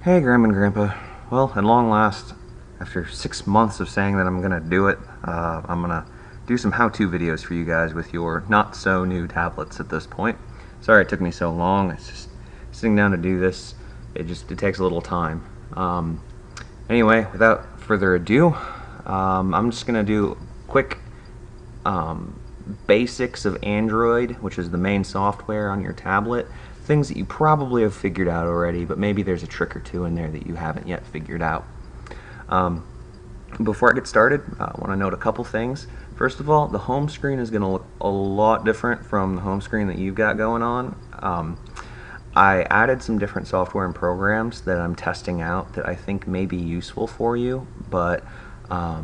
Hey, Grandma and Grandpa. Well, at long last, after 6 months of saying that I'm gonna do it, I'm gonna do some how-to videos for you guys with your not-so-new tablets at this point. Sorry it took me so long. It's just sitting down to do this. It takes a little time. Anyway, without further ado, I'm just gonna do quick basics of Android, which is the main software on your tablet. Things that you probably have figured out already, but maybe there's a trick or two in there that you haven't yet figured out. Before I get started, I want to note a couple things. First of all, the home screen is going to look a lot different from the home screen that you've got going on. I added some different software and programs that I'm testing out that I think may be useful for you, but I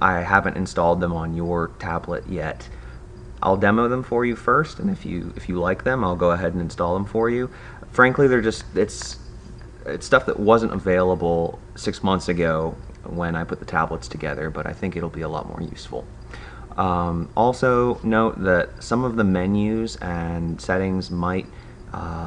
haven't installed them on your tablet yet. I'll demo them for you first, and if you like them, I'll go ahead and install them for you. Frankly, it's stuff that wasn't available 6 months ago when I put the tablets together, but I think it'll be a lot more useful. Also note that some of the menus and settings might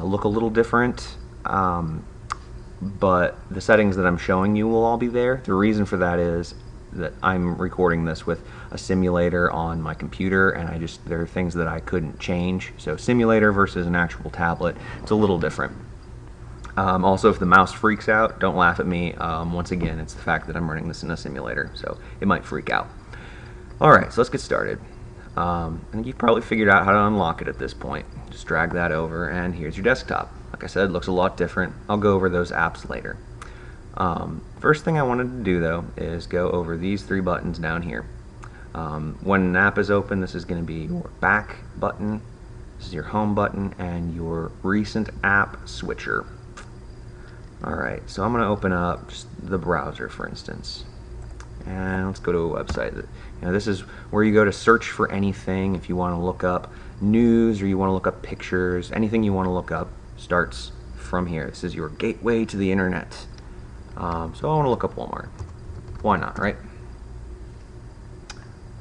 look a little different, but the settings that I'm showing you will all be there. The reason for that is that I'm recording this with a simulator on my computer, and there are things that I couldn't change. So simulator versus an actual tablet, it's a little different. Also, if the mouse freaks out, don't laugh at me. Once again, it's the fact that I'm running this in a simulator, so it might freak out. Alright, so let's get started. I think you've probably figured out how to unlock it at this point. Just drag that over, and here's your desktop. Like I said, it looks a lot different. I'll go over those apps later. First thing I wanted to do though is go over these three buttons down here. When an app is open, this is going to be your back button, this is your home button, and your recent app switcher. Alright, so I'm going to open up just the browser, for instance, and let's go to a website. This is where you go to search for anything. If you want to look up news or you want to look up pictures, anything you want to look up starts from here. This is your gateway to the internet. So I want to look up Walmart. Why not, right?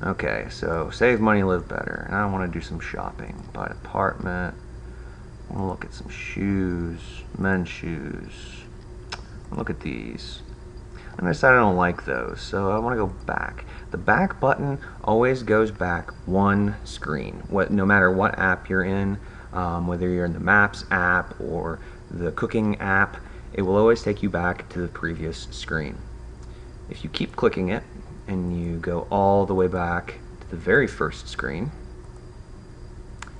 Okay, so save money, live better. And I want to do some shopping. Buy an apartment. I want to look at some shoes, men's shoes. Look at these. And I decided I don't like those, so I want to go back. The back button always goes back one screen. No matter what app you're in, whether you're in the Maps app or the cooking app, it will always take you back to the previous screen. If you keep clicking it and you go all the way back to the very first screen,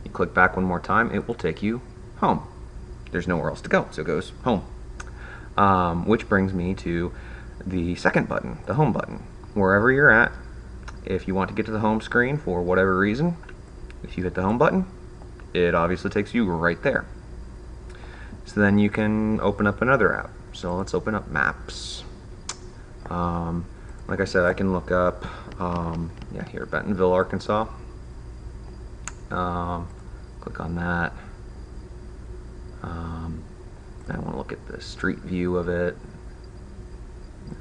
you click back one more time, it will take you home. There's nowhere else to go, so it goes home. Which brings me to the second button, the home button. Wherever you're at, if you want to get to the home screen for whatever reason, if you hit the home button, it obviously takes you right there. So then you can open up another app. So let's open up Maps. Like I said, I can look up, here, Bentonville, Arkansas. Click on that. I want to look at the street view of it.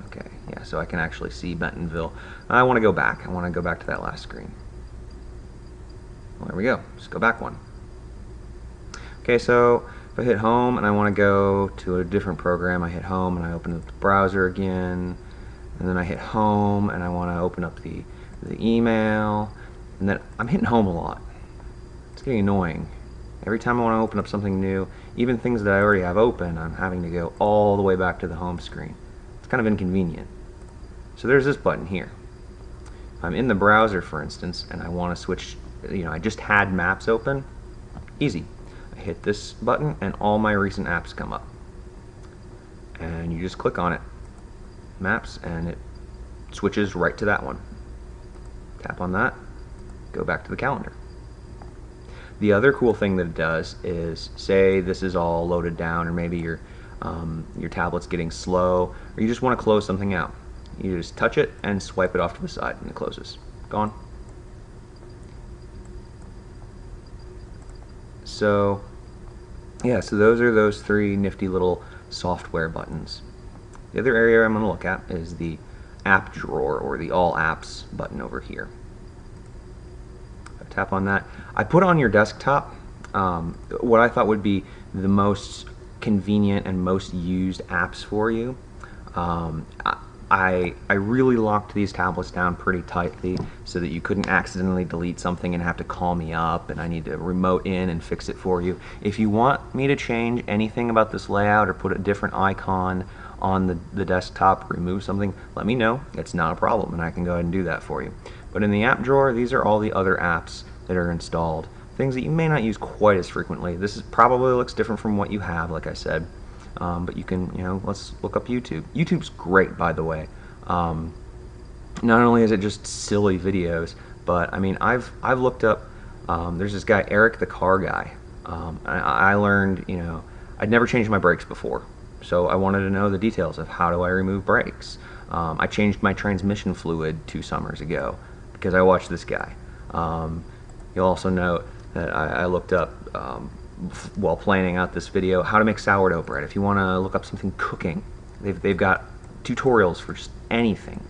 Okay, yeah, so I can actually see Bentonville. I want to go back. I want to go back to that last screen. Well, there we go. Just go back one. Okay, so if I hit home and I want to go to a different program, I hit home and I open up the browser again, and then I hit home and I want to open up the email, and then I'm hitting home a lot. It's getting annoying. Every time I want to open up something new, even things that I already have open, I'm having to go all the way back to the home screen. It's kind of inconvenient. So there's this button here. If I'm in the browser, for instance, and I want to switch, I just had Maps open, easy. I hit this button and all my recent apps come up. And you just click on it, Maps, and it switches right to that one. Tap on that, go back to the calendar. The other cool thing that it does is, say this is all loaded down, or maybe your tablet's getting slow, or you just want to close something out. You just touch it and swipe it off to the side, and it closes. Gone. So, yeah, so those are those three nifty little software buttons. The other area I'm going to look at is the app drawer, or the all apps button over here. Tap on that. I put on your desktop what I thought would be the most convenient and most used apps for you. I really locked these tablets down pretty tightly so that you couldn't accidentally delete something and have to call me up and I need to remote in and fix it for you. If you want me to change anything about this layout or put a different icon on the desktop, remove something, let me know. It's not a problem and I can go ahead and do that for you. But in the app drawer, these are all the other apps that are installed. Things that you may not use quite as frequently. This is probably looks different from what you have, like I said. But you can, let's look up YouTube. YouTube's great, by the way. Not only is it just silly videos, but I mean, I've looked up. There's this guy, Eric the Car Guy. I learned, I'd never changed my brakes before, so I wanted to know the details of how do I remove brakes. I changed my transmission fluid 2 summers ago because I watched this guy. You'll also note that I looked up while planning out this video how to make sourdough bread. If you want to look up something cooking, they've got tutorials for just anything.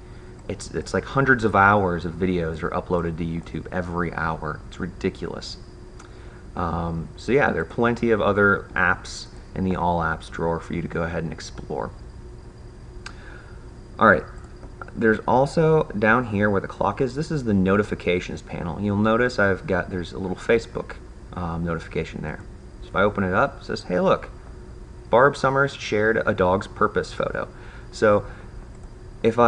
It's like hundreds of hours of videos are uploaded to YouTube every hour. It's ridiculous. So yeah, there are plenty of other apps in the All Apps drawer for you to go ahead and explore. Alright, there's also down here where the clock is, this is the notifications panel. You'll notice there's a little Facebook notification there. So if I open it up, it says, hey look, Barb Summers shared a dog's purpose photo. So if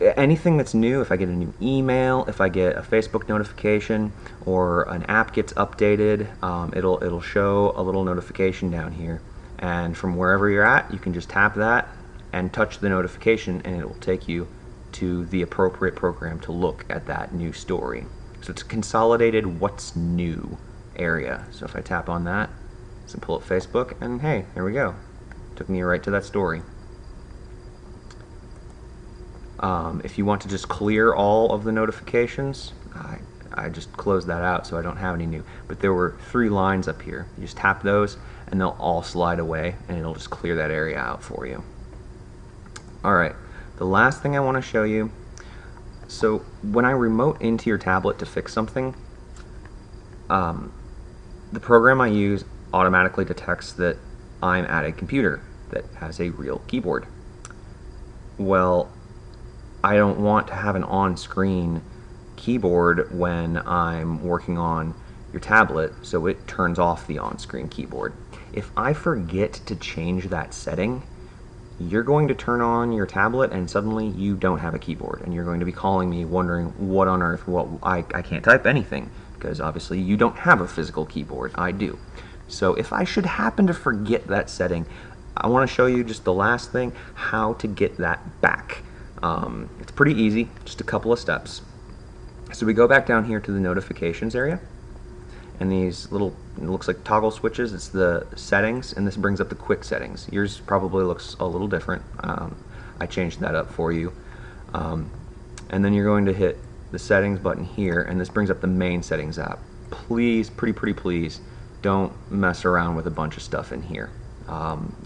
anything that's new, if I get a new email, if I get a Facebook notification, or an app gets updated, it'll show a little notification down here. And from wherever you're at, you can just tap that and touch the notification, and it will take you to the appropriate program to look at that new story. So it's a consolidated what's new area. So if I tap on that, so pull up Facebook, and hey, there we go. Took me right to that story. If you want to just clear all of the notifications, I just closed that out so I don't have any new. But there were 3 lines up here. You just tap those and they'll all slide away and it'll just clear that area out for you. Alright, the last thing I want to show you, so when I remote into your tablet to fix something, the program I use automatically detects that I'm at a computer that has a real keyboard. Well, I don't want to have an on-screen keyboard when I'm working on your tablet, so it turns off the on-screen keyboard. If I forget to change that setting, you're going to turn on your tablet and suddenly you don't have a keyboard, and you're going to be calling me wondering what on earth, I can't type anything, because obviously you don't have a physical keyboard. I do. So if I should happen to forget that setting, I want to show you just the last thing, how to get that back. It's pretty easy, just a couple of steps. So we go back down here to the notifications area, and these little, it looks like toggle switches, it's the settings, and this brings up the quick settings. Yours probably looks a little different. I changed that up for you. And then you're going to hit the settings button here, and this brings up the main settings app. Please, pretty please, don't mess around with a bunch of stuff in here.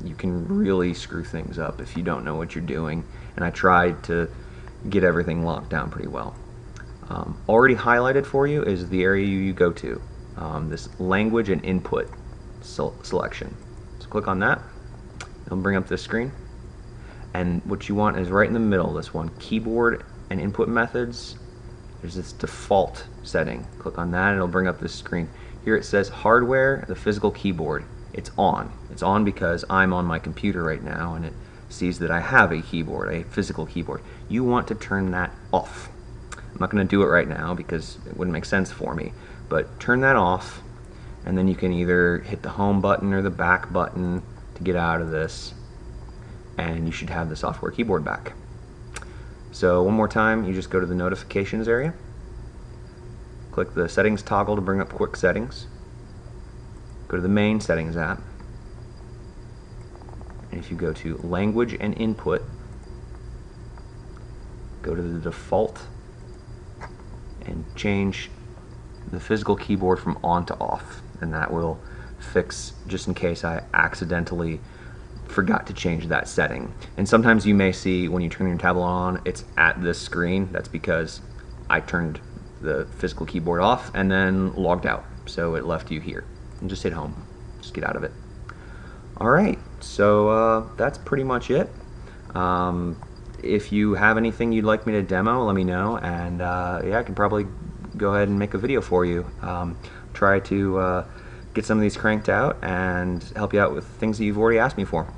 You can really screw things up if you don't know what you're doing, and I tried to get everything locked down pretty well. Already highlighted for you is the area you go to, this language and input selection. So click on that, it'll bring up this screen, and what you want is right in the middle, this one, keyboard and input methods. There's this default setting. Click on that and it'll bring up this screen. Here it says hardware, the physical keyboard. It's on. It's on because I'm on my computer right now and it sees that I have a keyboard, a physical keyboard. You want to turn that off. I'm not going to do it right now because it wouldn't make sense for me, but turn that off, and then you can either hit the home button or the back button to get out of this, and you should have the software keyboard back. So one more time, you just go to the notifications area, click the settings toggle to bring up quick settings, go to the main settings app, and if you go to language and input, go to the default and change the physical keyboard from on to off, and that will fix just in case I accidentally forgot to change that setting. And sometimes you may see when you turn your tablet on, it's at this screen. That's because I turned the physical keyboard off and then logged out, so it left you here. And just hit home. Just get out of it. Alright, So that's pretty much it. If you have anything you'd like me to demo, let me know, and yeah, I can probably go ahead and make a video for you. Try to get some of these cranked out and help you out with things that you've already asked me for.